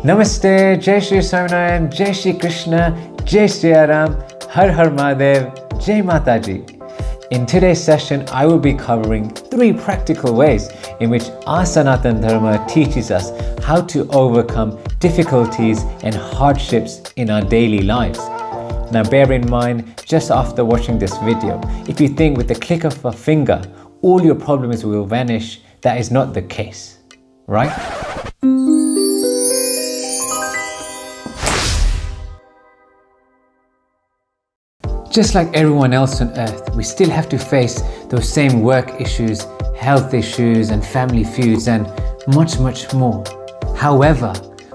Namaste, Jai Shri Swaminarayan, Jai Shri Krishna, Jai Shri Ram, Har Har Mahadev, Jai Mataji. In today's session, I will be covering 3 practical ways in which our Sanatan Dharma teaches us how to overcome difficulties and hardships in our daily lives. Now bear in mind, just after watching this video, if you think with the click of a finger, all your problems will vanish, that is not the case, right? Just like everyone else on earth, we still have to face those same work issues, health issues and family feuds and much more. However,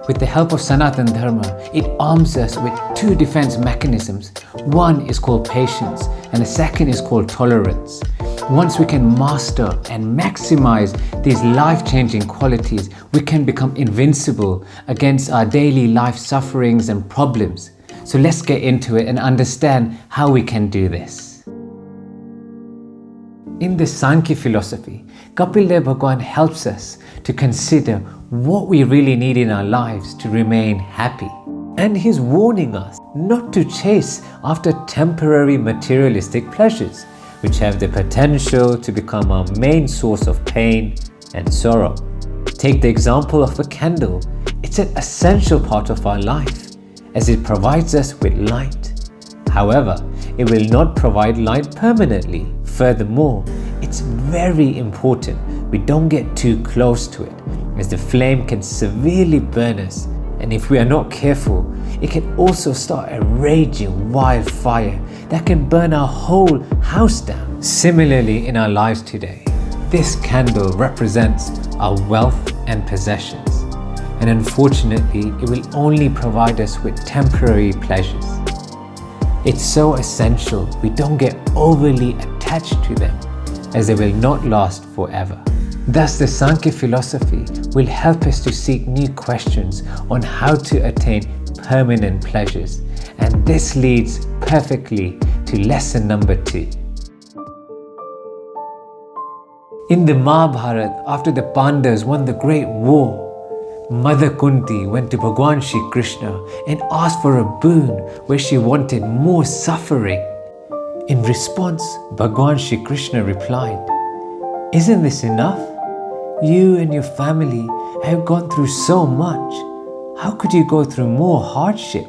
with the help of Sanatan Dharma, it arms us with 2 defense mechanisms. One is called patience and the second is called tolerance. Once we can master and maximize these life-changing qualities, we can become invincible against our daily life sufferings and problems. So let's get into it and understand how we can do this. In the Sankhya philosophy, Kapildev Bhagwan helps us to consider what we really need in our lives to remain happy. And he's warning us not to chase after temporary materialistic pleasures, which have the potential to become our main source of pain and sorrow. Take the example of a candle. It's an essential part of our life, as it provides us with light. However, it will not provide light permanently. Furthermore, it's very important we don't get too close to it, as the flame can severely burn us, and if we are not careful, it can also start a raging wildfire that can burn our whole house down. Similarly, in our lives today, this candle represents our wealth and possessions. And unfortunately, it will only provide us with temporary pleasures. It's so essential we don't get overly attached to them, as they will not last forever. Thus, the Sankhya philosophy will help us to seek new questions on how to attain permanent pleasures, and this leads perfectly to lesson number 2. In the Mahabharat, after the Pandavas won the great war, Mother Kunti went to Bhagwan Shri Krishna and asked for a boon where she wanted more suffering. In response, Bhagwan Shri Krishna replied, "Isn't this enough? You and your family have gone through so much. How could you go through more hardship?"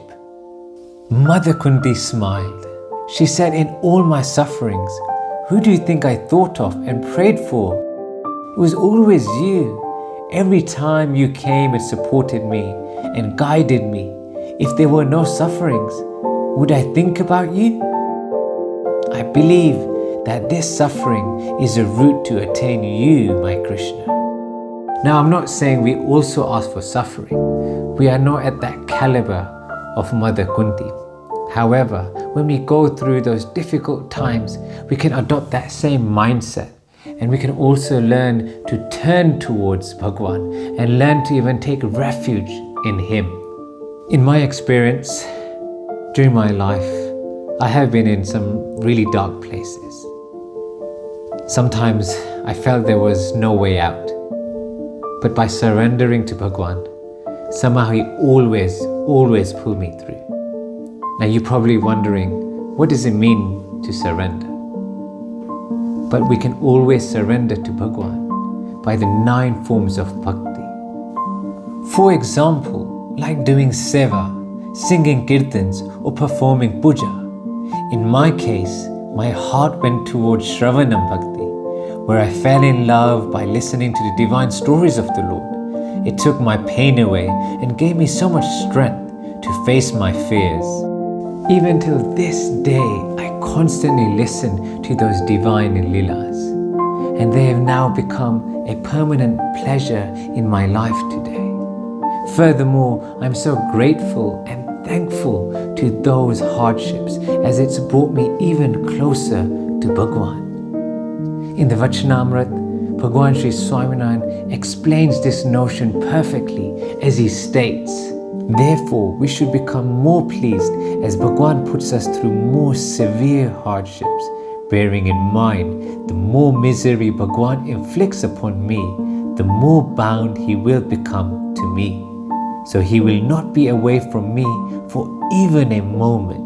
Mother Kunti smiled. She said, "In all my sufferings, who do you think I thought of and prayed for? It was always you. Every time you came and supported me and guided me. If there were no sufferings, would I think about you? I believe that this suffering is a route to attain you, my Krishna." Now, I'm not saying we also ask for suffering. We are not at that caliber of Mother Kunti. However, when we go through those difficult times, we can adopt that same mindset. And we can also learn to turn towards Bhagwan and learn to even take refuge in Him. In my experience, during my life, I have been in some really dark places. Sometimes I felt there was no way out. But by surrendering to Bhagwan, somehow He always pulled me through. Now you're probably wondering, what does it mean to surrender? But we can always surrender to Bhagwan by the 9 forms of bhakti. For example, like doing seva, singing kirtans or performing puja. In my case, my heart went towards Shravanam Bhakti, where I fell in love by listening to the divine stories of the Lord. It took my pain away and gave me so much strength to face my fears. Even till this day, I constantly listen to those divine Leelas, and they have now become a permanent pleasure in my life today. Furthermore, I'm so grateful and thankful to those hardships, as it's brought me even closer to Bhagwan. In the Vachanamrut, Bhagwan Sri Swaminarayan explains this notion perfectly as he states, "Therefore, we should become more pleased as Bhagwan puts us through more severe hardships, bearing in mind the more misery Bhagwan inflicts upon me, the more bound he will become to me. so he will not be away from me for even a moment.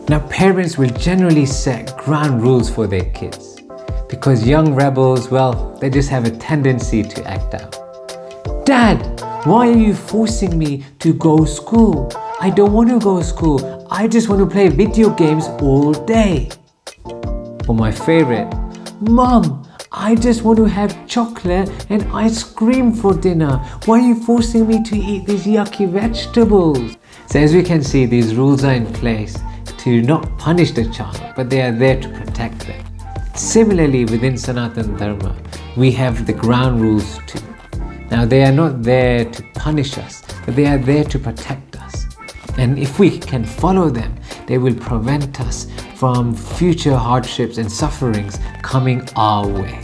Now, parents will generally set ground rules for their kids because young rebels, well, they just have a tendency to act out. Dad, why are you forcing me to go to school? I don't want to go to school. I just want to play video games all day. Or my favorite, Mom, I just want to have chocolate and ice cream for dinner. Why are you forcing me to eat these yucky vegetables? So as we can see, these rules are in place to not punish the child, but they are there to protect them. Similarly, within Sanatan Dharma, we have the ground rules too. Now, they are not there to punish us, but they are there to protect us. And if we can follow them, they will prevent us from future hardships and sufferings coming our way.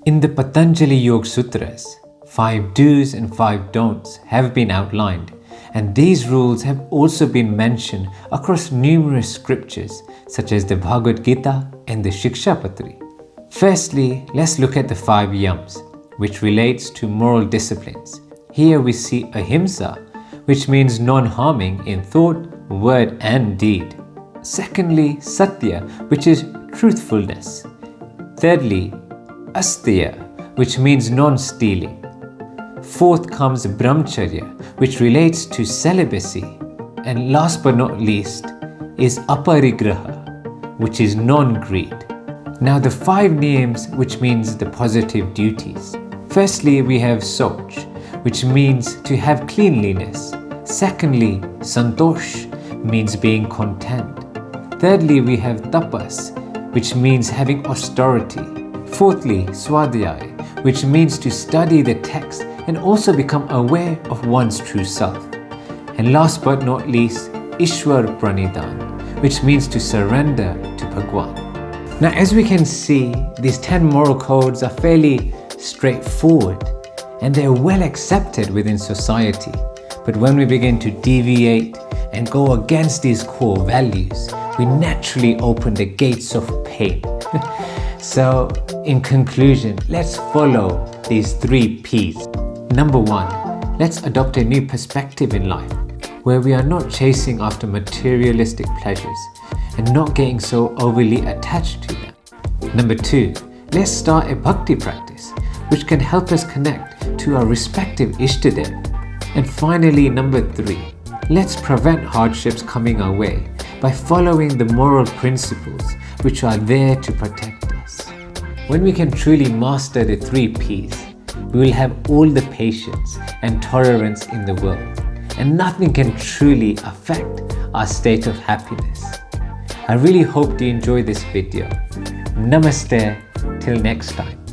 In the Patanjali Yoga Sutras, 5 do's and 5 don'ts have been outlined. And these rules have also been mentioned across numerous scriptures such as the Bhagavad Gita and the Shikshapatri. Firstly, let's look at the 5 yams, which relates to moral disciplines. Here we see ahimsa, which means non-harming in thought, word and deed. Secondly, satya, which is truthfulness. Thirdly, asteya, which means non-stealing. Fourth comes brahmacharya, which relates to celibacy. And last but not least is aparigraha, which is non-greed. Now the 5 names, which means the positive duties. Firstly, we have soch, which means to have cleanliness. Secondly, santosh means being content. Thirdly, we have tapas, which means having austerity. Fourthly, swadhyaya, which means to study the text and also become aware of one's true self. And last but not least, Ishwar Pranidhan, which means to surrender to Bhagwan. Now, as we can see, these 10 moral codes are fairly straightforward and they're well accepted within society. But when we begin to deviate and go against these core values, we naturally open the gates of pain. So, in conclusion, let's follow these 3 P's. Number 1, let's adopt a new perspective in life where we are not chasing after materialistic pleasures and not getting so overly attached to them. Number 2, let's start a bhakti practice which can help us connect to our respective Ishtadev. And finally, number 3, let's prevent hardships coming our way by following the moral principles which are there to protect us. When we can truly master the 3 P's, we will have all the patience and tolerance in the world, and nothing can truly affect our state of happiness. I really hope you enjoyed this video. Namaste, till next time.